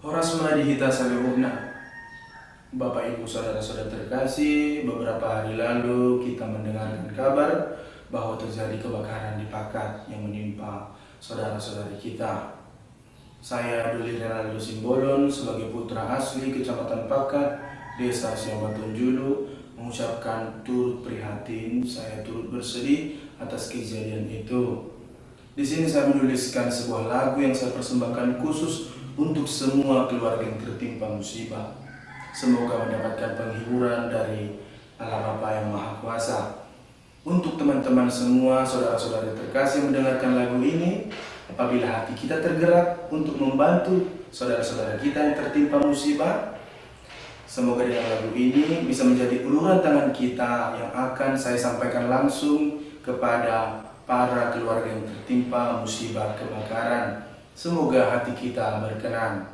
Horas Madihita Salihuna. Bapak Ibu Saudara-saudara terkasih, beberapa hari lalu kita mendengarkan kabar bahwa terjadi kebakaran di Pakat yang menimpa saudara-saudari kita. Saya Duli Renaldo Simbolon sebagai putra asli Kecamatan Pakat, Desa Siawatunjulu, mengucapkan turut prihatin, saya turut bersedih atas kejadian itu. Di sini saya menuliskan sebuah lagu yang saya persembahkan khusus untuk semua keluarga yang tertimpa musibah. Semoga mendapatkan penghiburan dari Allah Bapa yang Maha Kuasa. Untuk teman-teman semua, saudara-saudari terkasih mendengarkan lagu ini, apabila hati kita tergerak untuk membantu saudara-saudara kita yang tertimpa musibah, semoga dengan lagu ini bisa menjadi uluran tangan kita yang akan saya sampaikan langsung kepada para keluarga yang tertimpa musibah kebakaran. Semoga hati kita berkenan.